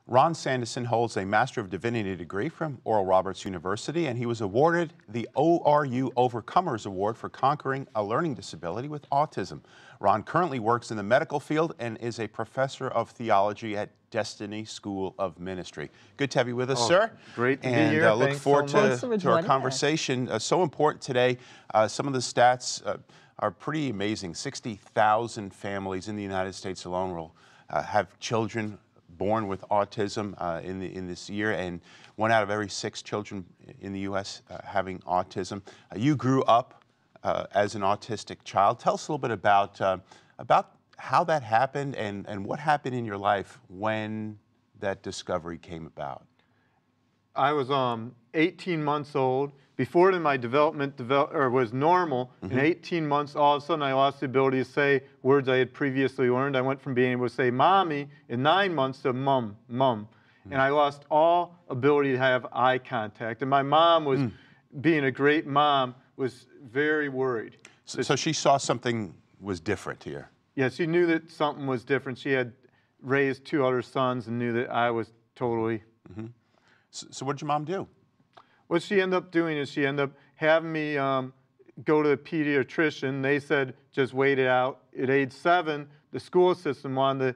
Ron Sandison holds a Master of Divinity degree from Oral Roberts University, and he was awarded the ORU Overcomers Award for conquering a learning disability with autism. Ron currently works in the medical field and is a professor of theology at Destiny School of Ministry. Good to have you with us, sir. Great to be and here. Look Thanks forward so to our conversation. So important today. Some of the stats are pretty amazing. 60,000 families in the United States alone will have children born with autism in this year, and 1 out of every 6 children in the U.S. Having autism. You grew up as an autistic child. Tell us a little bit about how that happened and what happened in your life when that discovery came about. I was 18 months old. Before then, my development was normal. In 18 months, all of a sudden, I lost the ability to say words I had previously learned. I went from being able to say "mommy" in 9 months to "mum, mum," and I lost all ability to have eye contact. And my mom was, being a great mom, was very worried. So she saw something was different here. Yeah, she knew that something was different. She had raised 2 other sons and knew that I was totally. So what did your mom do? What she ended up doing is she ended up having me go to the pediatrician. They said, just wait it out. At age 7, the school system wanted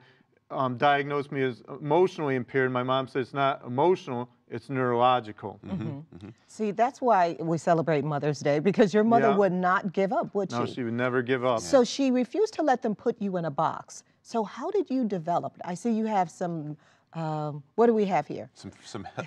to diagnose me as emotionally impaired. My mom said it's not emotional, it's neurological. See, that's why we celebrate Mother's Day, because your mother would not give up, would she? No, she would never give up. So she refused to let them put you in a box. So how did you develop? I see you have some, what do we have here?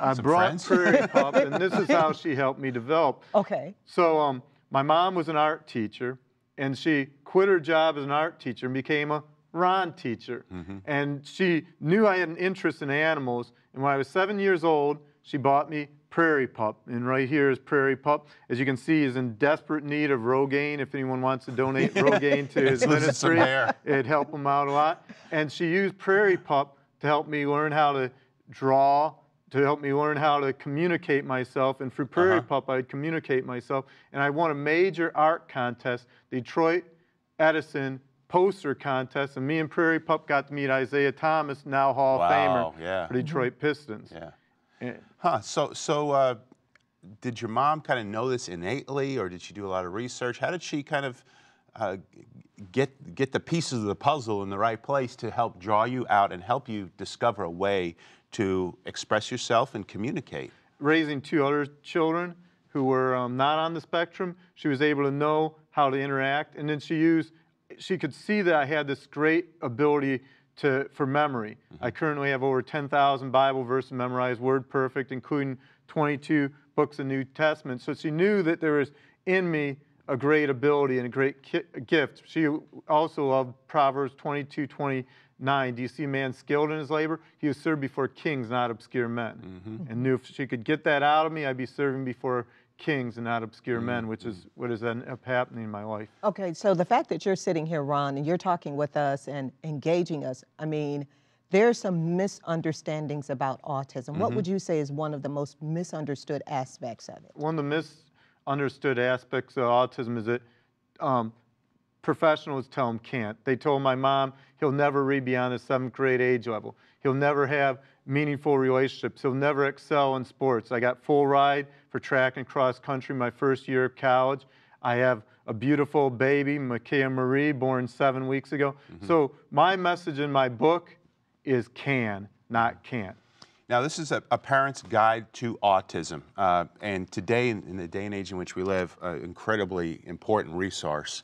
I brought Prairie Pup, and this is how she helped me develop. Okay. So my mom was an art teacher, and she quit her job as an art teacher and became a Ron teacher. And she knew I had an interest in animals, and when I was 7 years old, she bought me Prairie Pup, and right here is Prairie Pup. As you can see, he's in desperate need of Rogaine. If anyone wants to donate Rogaine to his ministry, it'd help him out a lot. And she used Prairie Pup to help me learn how to draw, to help me learn how to communicate myself. And through Prairie Pup, I'd communicate myself. And I won a major art contest, Detroit Edison poster contest, and me and Prairie Pup got to meet Isaiah Thomas, now Hall of Famer for Detroit Pistons. So did your mom kind of know this innately, or did she do a lot of research? How did she kind of get the pieces of the puzzle in the right place to help draw you out and help you discover a way to express yourself and communicate? Raising 2 other children who were not on the spectrum, she was able to know how to interact, and then she could see that I had this great ability for memory. I currently have over 10,000 Bible verses memorized, word perfect, including 22 books of New Testament. So she knew that there was in me a great ability and a great gift. She also loved Proverbs 22:29. Do you see a man skilled in his labor? He was served before kings, not obscure men. And knew if she could get that out of me, I'd be serving before kings and not obscure men, which is what has ended up happening in my life. Okay, so the fact that you're sitting here, Ron, and you're talking with us and engaging us, I mean, there's some misunderstandings about autism. What would you say is one of the most misunderstood aspects of it? One of the misunderstood aspects of autism is that professionals tell him can't. They told my mom he'll never read beyond the 7th grade age level. He'll never have meaningful relationships. He'll never excel in sports. I got full ride for track and cross country my first year of college. I have a beautiful baby, Micaiah Marie, born 7 weeks ago. So my message in my book is can, not can't. Now, this is a parent's guide to autism, and today, in the day and age in which we live, an incredibly important resource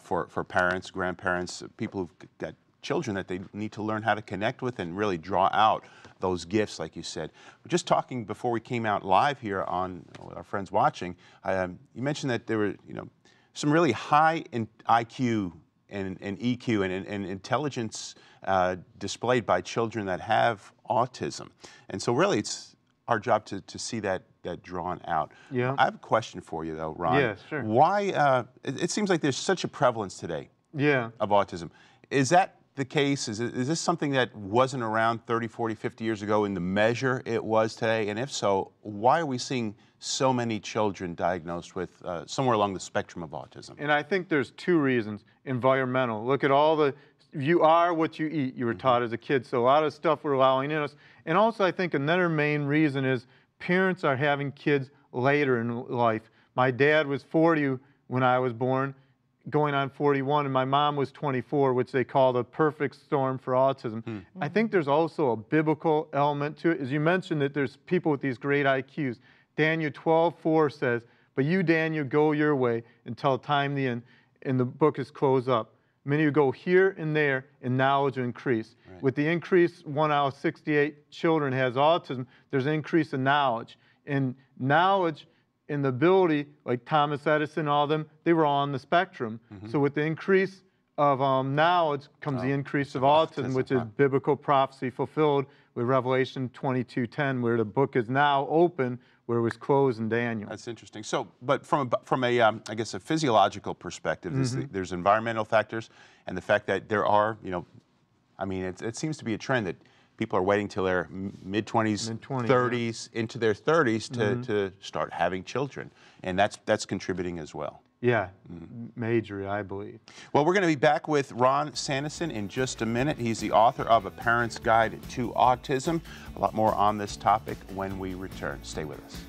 for parents, grandparents, people who've got children that they need to learn how to connect with and really draw out those gifts, like you said. We're just talking before we came out live here on with our friends watching. You mentioned that there were, some really high in IQ and EQ and intelligence displayed by children that have autism. And so really it's our job to see that drawn out. Yeah. I have a question for you though, Ron. Yeah, sure. Why, it seems like there's such a prevalence today of autism. Is that the case? Is this something that wasn't around 30, 40, 50 years ago in the measure it was today? And if so, why are we seeing so many children diagnosed with somewhere along the spectrum of autism? And I think there's 2 reasons. Environmental. Look at all the you are what you eat, you were taught as a kid. So a lot of stuff we're allowing in us. And also I think another main reason is parents are having kids later in life. My dad was 40 when I was born, going on 41, and my mom was 24, which they call the perfect storm for autism. I think there's also a biblical element to it. As you mentioned that there's people with these great IQs. Daniel 12:4 says, "But you, Daniel, go your way until time the end," and the book is closed up. Many of you go here and there, and knowledge will increase. Right. With the increase, 1 out of 68 children has autism, there's an increase in knowledge. And knowledge and the ability, like Thomas Edison and all of them, they were all on the spectrum. So with the increase of knowledge comes the increase of autism, which is biblical prophecy fulfilled with Revelation 22:10, where the book is now open, where it was closed in Daniel. That's interesting. So, but from a I guess, a physiological perspective, there's environmental factors and the fact that there are, I mean, it seems to be a trend that people are waiting till their mid-20s, 30s, into their 30s to start having children, and that's contributing as well. Yeah, major, I believe. Well, we're going to be back with Ron Sandison in just a minute. He's the author of A Parent's Guide to Autism. A lot more on this topic when we return. Stay with us.